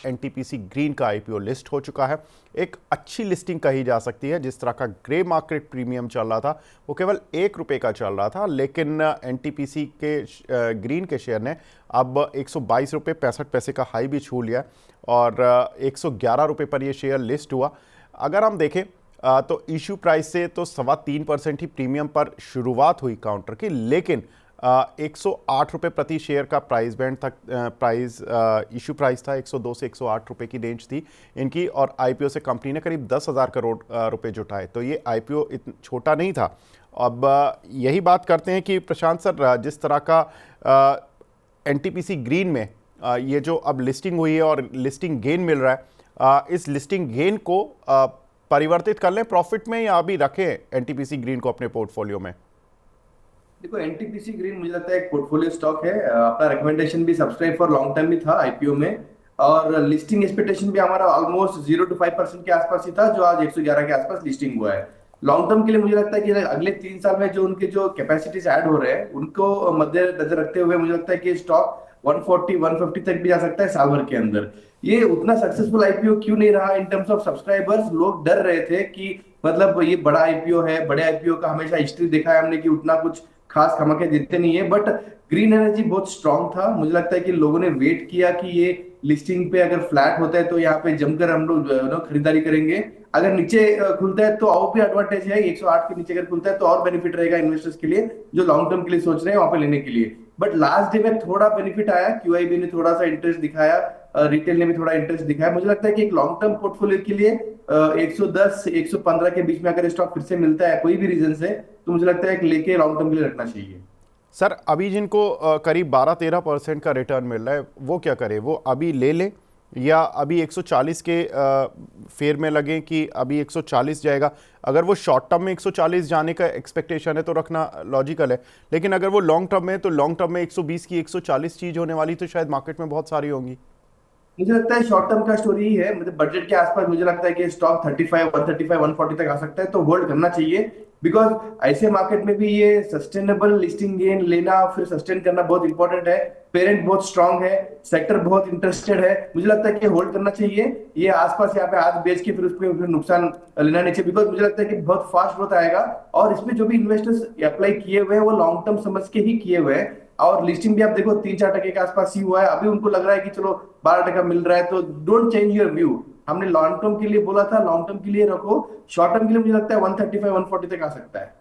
NTPC green का IPO list हो चुका है। एक अच्छी लिस्टिंग कही जा सकती है। जिस तरह का ग्रे मार्केट प्रीमियम चल रहा था वो केवल ₹1 का चल रहा था, लेकिन एनटीपीसी के ग्रीन के शेयर ने अब ₹122.65 का हाई भी छू लिया और ₹111 पर ये शेयर लिस्ट हुआ। अगर हम देखें तो इशू प्राइस से तो 3.25% ही प्रीमियम पर शुरुआत हुई काउंटर की, लेकिन ₹108 प्रति शेयर का प्राइस बैंड तक इशू प्राइस था। 102 से ₹108 की रेंज थी इनकी, और आईपीओ से कंपनी ने करीब 10,000 करोड़ रुपए जुटाए। तो ये आईपीओ इतना छोटा नहीं था। अब यही बात करते हैं कि प्रशांत सर, जिस तरह का एनटीपीसी ग्रीन में ये जो अब लिस्टिंग हुई है और लिस्टिंग गेन मिल रहा है, इस लिस्टिंग गेन को परिवर्तित कर लें प्रॉफिट में या अभी रखें एनटीपीसी ग्रीन को अपने पोर्टफोलियो में? देखो, एनटीपीसी ग्रीन मुझे लगता है एक पोर्टफोलियो स्टॉक है। अपना रिकमेंडेशन भी सब्सक्राइब फॉर लॉन्ग टर्म भी था आईपीओ में, और लिस्टिंग एक्सपेक्टेशन भी हमारा ऑलमोस्ट 0 to 5% के आसपास ही था, जो आज 111 के आसपास लिस्टिंग हुआ है। लॉन्ग टर्म के लिए मुझे लगता है कि अगले 3 साल में जो उनके जो कैपेसिटीज ऐड हो रहे हैं उनको मद्देनजर रखते हुए मुझे लगता है कि स्टॉक 140 150 तक भी जा सकता है साल भर के अंदर। ये उतना सक्सेसफुल आईपीओ क्यों नहीं रहा इन टर्म्स ऑफ सब्सक्राइबर्स? लोग डर रहे थे कि मतलब ये बड़ा आईपीओ है, बड़े आईपीओ का हमेशा हिस्ट्री देखा है हमने कि उतना कुछ खास धमाके देते नहीं है, बट ग्रीन एनर्जी बहुत स्ट्रांग था। मुझे लगता है कि लोगों ने वेट किया कि ये लिस्टिंग पे अगर फ्लैट होता है तो यहाँ पे जमकर हम लोग खरीदारी करेंगे। अगर नीचे खुलता है तो और भी एडवांटेज है, 108 के नीचे अगर खुलता है तो और बेनिफिट रहेगा इन्वेस्टर्स के लिए जो लॉन्ग टर्म के लिए सोच रहे हैं वहां पे लेने के लिए। बट लास्ट डे में थोड़ा बेनिफिट आया, क्यूआईबी ने थोड़ा सा इंटरेस्ट दिखाया, रिटेल ने भी थोड़ा इंटरेस्ट दिखाया। मुझे लगता है कि एक लॉन्ग टर्म पोर्टफोलियो के लिए 110 115 के बीच में अगर स्टॉक फिर से मिलता है कोई भी रीजन से, तो मुझे लगता है कि लेके लॉन्ग टर्म के लिए रखना चाहिए। सर, अभी जिनको करीब 12-13% का रिटर्न मिल रहा है वो क्या करें? वो अभी ले लें या अभी 140 के फेयर में लगे कि अभी 140 जाएगा? अगर वो शॉर्ट टर्म में 140 जाने का एक्सपेक्टेशन है तो रखना लॉजिकल है, लेकिन अगर वो लॉन्ग टर्म में है तो लॉन्ग टर्म में 120 की 140 चीज होने वाली तो शायद मार्केट में बहुत सारी होंगी। मुझे लगता है शॉर्ट टर्म का स्टोरी ही है, मतलब बजट के आसपास मुझे लगता है कि स्टॉक 35 135 140 तक आ सकता है, तो होल्ड करना चाहिए। बिकॉज ऐसे मार्केट में भी ये सस्टेनेबल लिस्टिंग गेन लेना फिर सस्टेन करना बहुत इंपॉर्टेंट है। पेरेंट बहुत स्ट्रांग है, सेक्टर बहुत इंटरेस्टेड है, मुझे लगता है कि होल्ड करना चाहिए। ये आसपास यहाँ पे आज बेच के फिर उसको फिर नुकसान लेना नहीं चाहिए, बिकॉज मुझे लगता है कि बहुत फास्ट ग्रोथ आएगा। और इसमें जो भी इन्वेस्टर्स अप्लाई किए हुए हैं वो लॉन्ग टर्म समझ के ही किए हुए हैं, और लिस्टिंग भी आप देखो 3-4% के आसपास ही हुआ है। अभी उनको लग रहा है कि चलो 12% मिल रहा है, तो डोंट चेंज योर व्यू। हमने लॉन्ग टर्म के लिए बोला था, लॉन्ग टर्म के लिए रखो। शॉर्ट टर्म के लिए मुझे लगता है 135 140 तक आ सकता है।